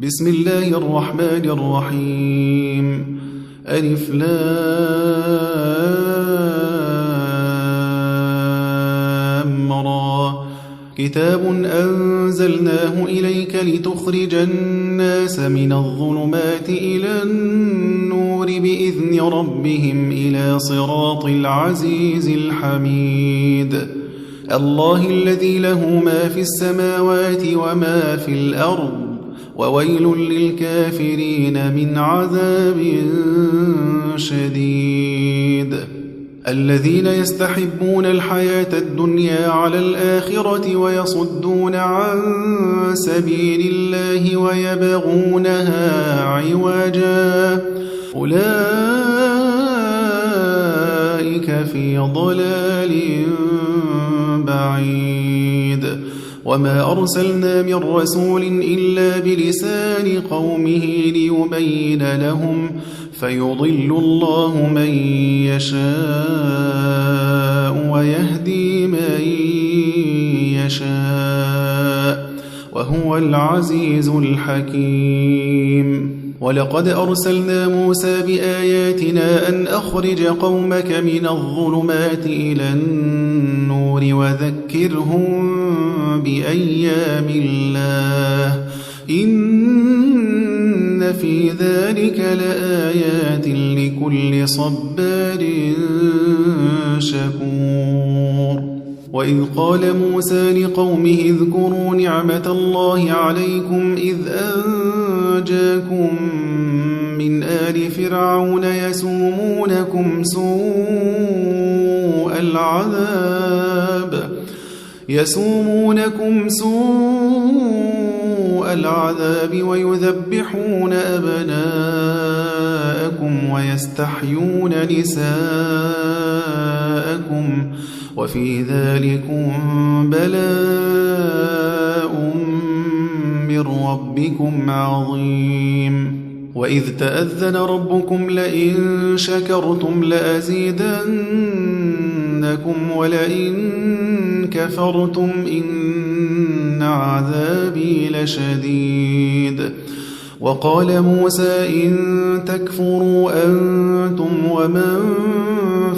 بسم الله الرحمن الرحيم. ألف لام را. كتاب أنزلناه إليك لتخرج الناس من الظلمات إلى النور بإذن ربهم إلى صراط العزيز الحميد. الله الذي له ما في السماوات وما في الأرض، وويل للكافرين من عذاب شديد. الذين يستحبون الحياة الدنيا على الآخرة ويصدون عن سبيل الله ويبغونها عوجا، أولئك في ضلال بعيد. وما أرسلنا من رسول إلا بلسان قومه ليبين لهم، فيضل الله من يشاء ويهدي من يشاء، وهو العزيز الحكيم. ولقد أرسلنا موسى بآياتنا أن أخرج قومك من الظلمات إلى النور وذكرهم بأيام الله، إن في ذلك لآيات لكل صبار شكور. وإذ قال موسى لقومه اذكروا نعمة الله عليكم إذ أنجاكم من آل فرعون يسومونكم سوء العذاب ويذبحون أبناءكم ويستحيون نساءكم، وفي ذلكم بلاء من ربكم عظيم. وإذ تأذن ربكم لئن شكرتم لأزيدنكم ولئن كفرتم إن عذابي لشديد. وقال موسى إن تكفروا أنتم ومن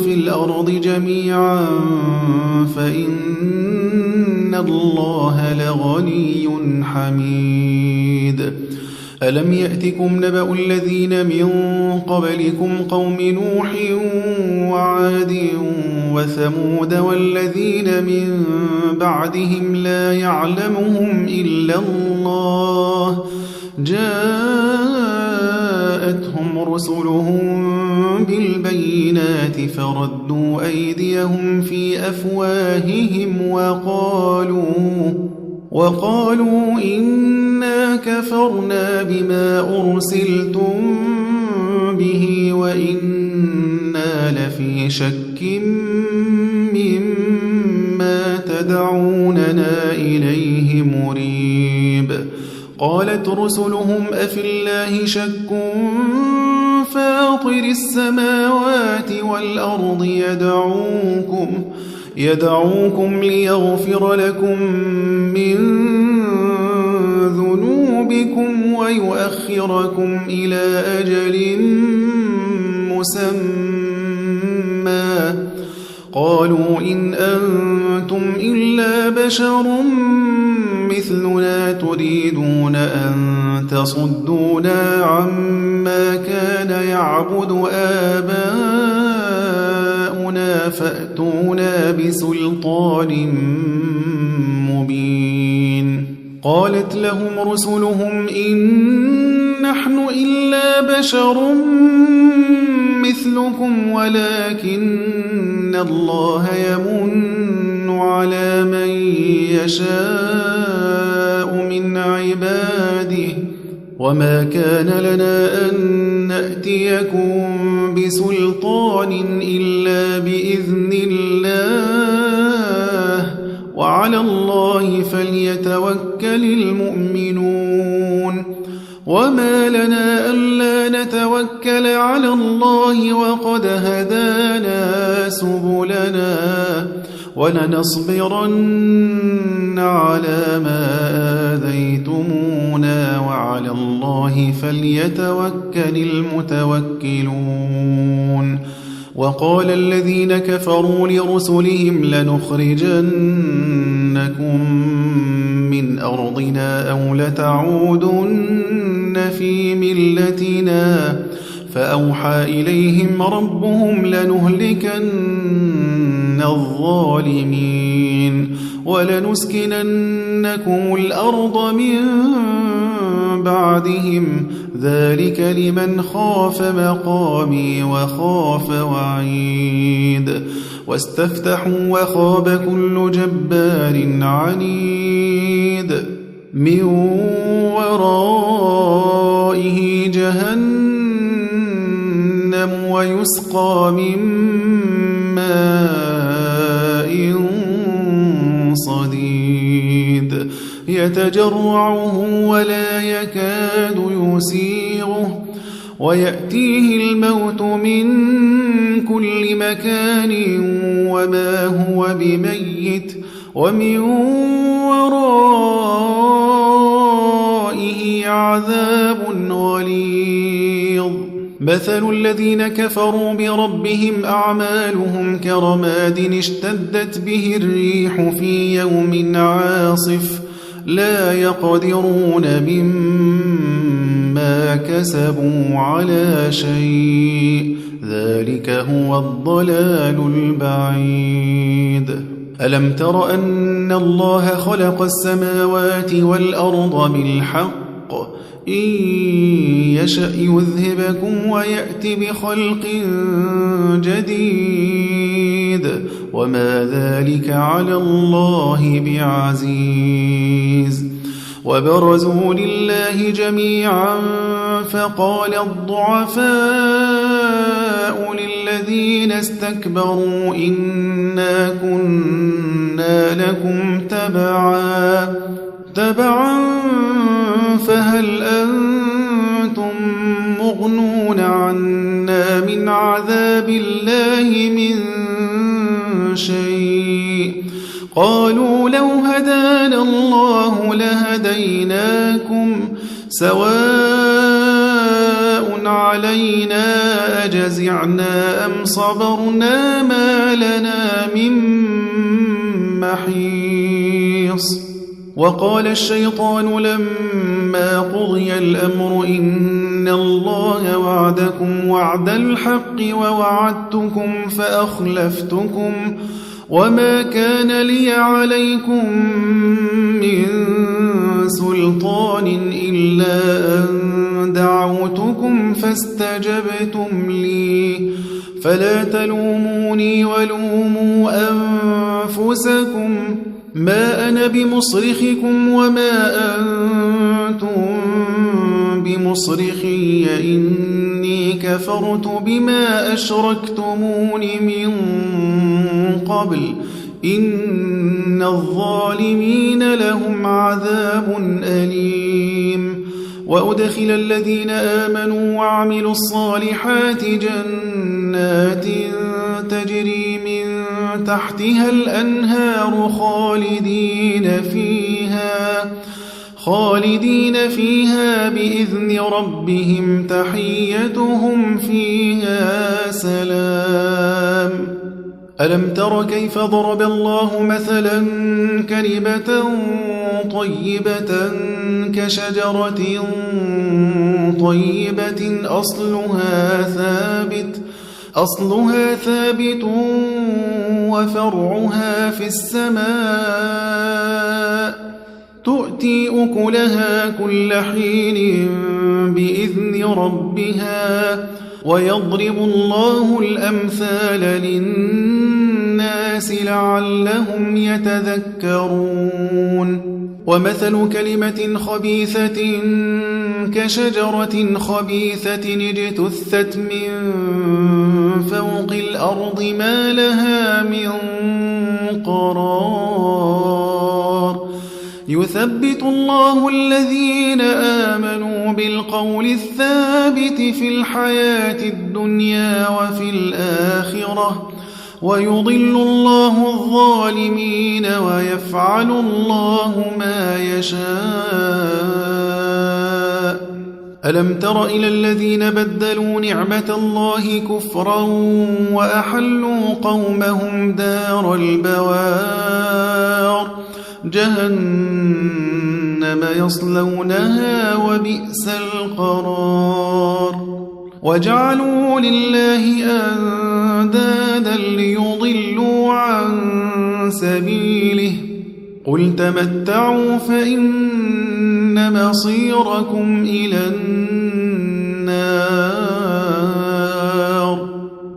في الأرض جميعا فإن الله لغني حميد. ألم يأتكم نبأ الذين من قبلكم قوم نوح وعاد وثمود والذين من بعدهم لا يعلمهم إلا الله، جاءتهم رسلهم بالبينات فردوا أيديهم في أفواههم وقالوا إنا كفرنا بما أرسلتم به وإنا لفي شك مما تدعوننا إليه مريب. قالت رسلهم أفي الله شك فاطر السماوات والأرض يدعوكم ليغفر لكم من ذنوبكم ويؤخركم إلى أجل مسمى. قالوا إن أنتم إلا بشر مثلنا تريدون أن تصدونا عما كان يعبد آباؤنا فأتونا بسلطان مبين. قالت لهم رسلهم إن نحن إلا بشر مثلكم ولكن الله يمن على من يشاء من عباده، وما كان لنا أن نأتيكم بسلطان إلا بإذن الله، وعلى الله فليتوكل المؤمنون. وما لنا ألا نتوكل على الله وقد هدانا سبلنا ولنصبرن على ما آذيتمونا وعلى وعلى الله فليتوكل المتوكلون وقال الذين كفروا لرسلهم لنخرجنكم من أرضنا أو لتعودن في ملتنا فأوحى إليهم ربهم لنهلكن الظالمين ولنسكننكم الأرض من بعدهم ذلك لمن خاف مقامي وخاف وعيد واستفتحوا وخاب كل جبار عنيد من ورائه جهنم ويسقى من ماء صديد يتجرعه ولا يكاد يسيغه ويأتيه الموت من كل مكان وما هو بميت ومن ورائه عذاب غليظ مثل الذين كفروا بربهم أعمالهم كرماد اشتدت به الريح في يوم عاصف لا يقدرون مما كسبوا على شيء ذلك هو الضلال البعيد ألم تر أن الله خلق السماوات والأرض بالحق إن يشأ يذهبكم ويأتي بخلق جديد وما ذلك على الله بعزيز وبرزوا لله جميعا فقال الضعفاء للذين استكبروا إنا كنا لكم تبعا فهل أنتم مغنون عنا من عذاب الله من شيء قالوا لو هدانا الله لهديناكم سواء علينا أجزعنا أم صبرنا ما لنا من محيص وقال الشيطان لما قضي الأمر إن الله وعدكم وعد الحق ووعدتكم فأخلفتكم وما كان لي عليكم من سلطان إلا أن دعوتكم فاستجبتم لي فلا تلوموني ولوموا أنفسكم ما أنا بمصرخكم وما أنتم بمصرخي إني كفرت بما أشركتمون من قبل إن الظالمين لهم عذاب أليم وأدخل الذين آمنوا وعملوا الصالحات جنات تجري من تحتها الأنهار خالدين فيها بإذن ربهم تحيتهم فيها سلام ألم تر كيف ضرب الله مثلا كلمة طيبة كشجرة طيبة أصلها ثابت وفرعها في السماء تؤتي أكلها كل حين بإذن ربها ويضرب الله الأمثال للناس لعلهم يتذكرون ومثل كلمة خبيثة كشجرة خبيثة اجتثت من فوق الأرض ما لها من قرار يثبت الله الذين آمنوا بالقول الثابت في الحياة الدنيا وفي الآخرة ويضل الله الظالمين ويفعل الله ما يشاء ألم تر إلى الذين بدلوا نعمة الله كفرا وأحلوا قومهم دار البوار جهنم يصلونها وبئس القرار وجعلوا لله أندادا ليضلوا عن سبيله قل تمتعوا فإن مصيركم إلى النار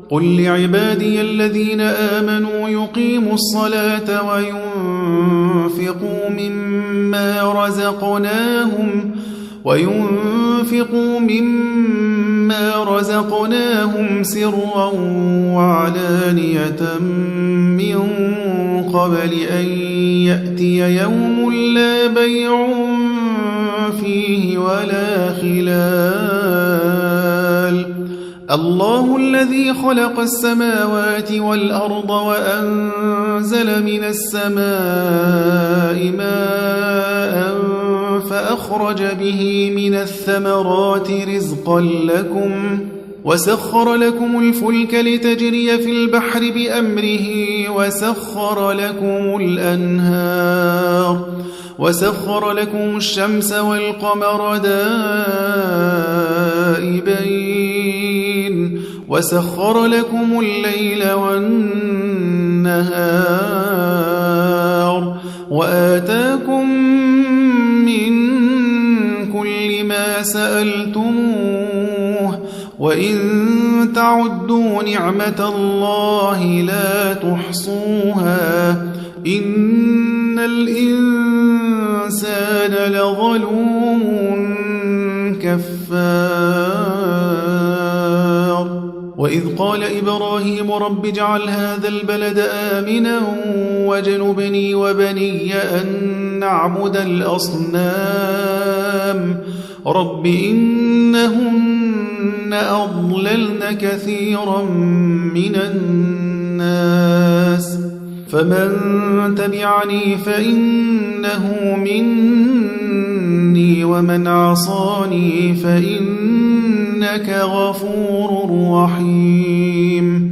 قل لعبادي الذين آمنوا يقيموا الصلاة وينفقوا مما رزقناهم سرا وعلانية من قبل أن يأتي يوم لا بيع فيه ولا خلال الله الذي خلق السماوات والأرض وأنزل من السماء ماء فأخرج به من الثمرات رزقا لكم وسخر لكم الفلك لتجري في البحر بأمره وسخر لكم الأنهار وسخر لكم الشمس والقمر دائبين وسخر لكم الليل والنهار وآتاكم من كل ما سألتموه وإن تعدوا نعمة الله لا تحصوها إن الإنسان لظلوم كفار وإذ قال إبراهيم رب اجعل هذا البلد آمنا واجنبني وبني أن نعبد الأصنام رب إنهن أضللن كثيرا من الناس فمن تبعني فإنه مني ومن عصاني فإنك غفور رحيم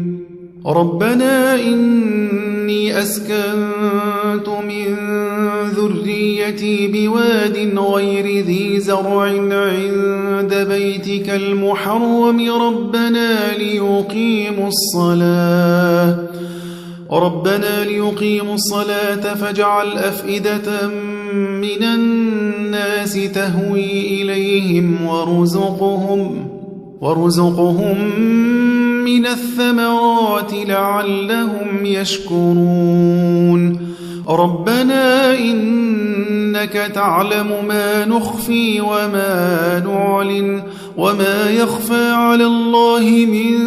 ربنا إني أسكنت من ذريتي بواد غير ذي زرع عند بيتك المحرم ربنا ليقيموا الصلاة فاجعل أفئدة من الناس تهوي إليهم وارزقهم من الثمرات لعلهم يشكرون ربنا إنك تعلم ما نخفي وما نعلن وما يخفى على الله من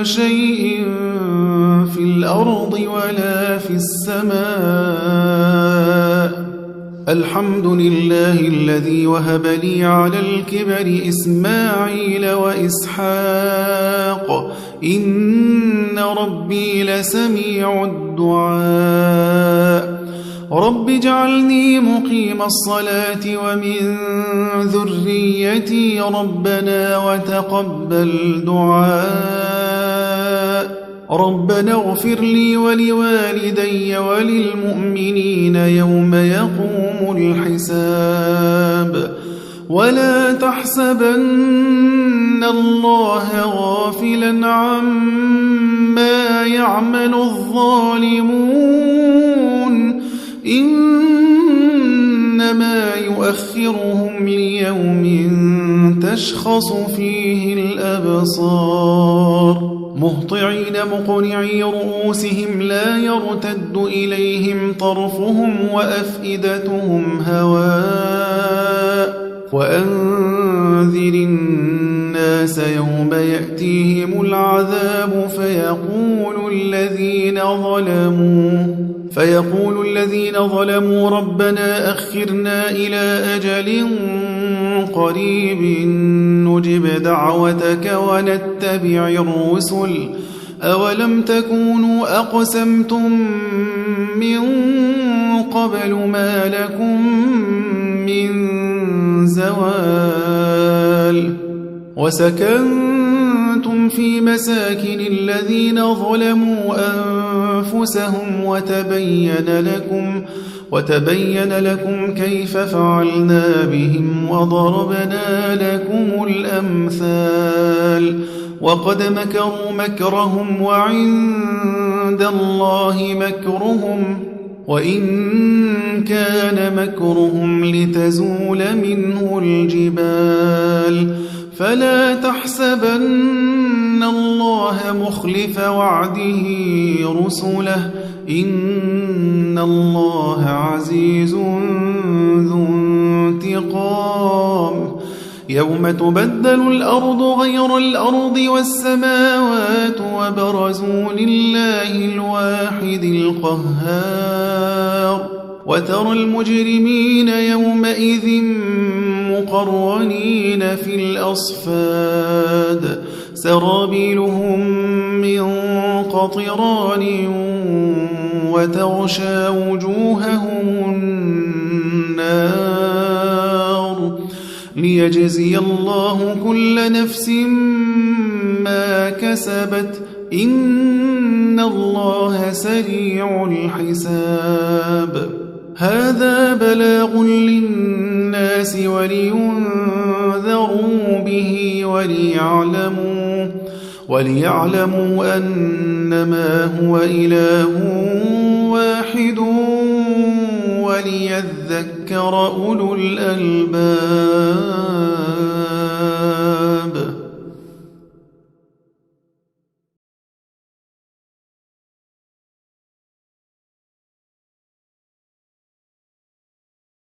شيء في الأرض ولا في السماء الحمد لله الذي وهب لي على الكبر إسماعيل وإسحاق إن ربي لسميع الدعاء رب اجعلني مقيم الصلاة ومن ذريتي ربنا وتقبل دعاء ربنا اغفر لي ولوالدي وللمؤمنين يوم يقوم الحساب ولا تحسبن الله غافلا عما يعمل الظالمون إنما يؤخرهم ليوم تشخص فيه الأبصار مهطعين مقنعي رؤوسهم لا يرتد إليهم طرفهم وأفئدتهم هواء وأنذر الناس يوم يأتيهم العذاب فيقول الذين ظلموا ربنا أخرنا إلى أجل قريب نجب دعوتك ونتبع الرسل أولم تكونوا أقسمتم من قبل ما لكم من زوال الجبال وسكنتم في مساكن الذين ظلموا أنفسهم وتبين لكم كيف فعلنا بهم وضربنا لكم الأمثال وقد مكروا مكرهم وعند الله مكرهم وإن كان مكرهم لتزول منه الجبال فلا تحسبن الله مخلف وعده رسله إن الله عزيز ذو انتقام يوم تبدل الأرض غير الأرض والسماوات وبرزوا لله الواحد القهار وترى المجرمين يومئذ مقرنين في الأصفاد سرابيلهم من قطران وتغشى وجوههم النار ليجزي الله كل نفس ما كسبت إن الله سريع الحساب هذا بلاغ للناس ولينذروا به وليعلموا أنما هو إله واحد وليذكر أولو الألباب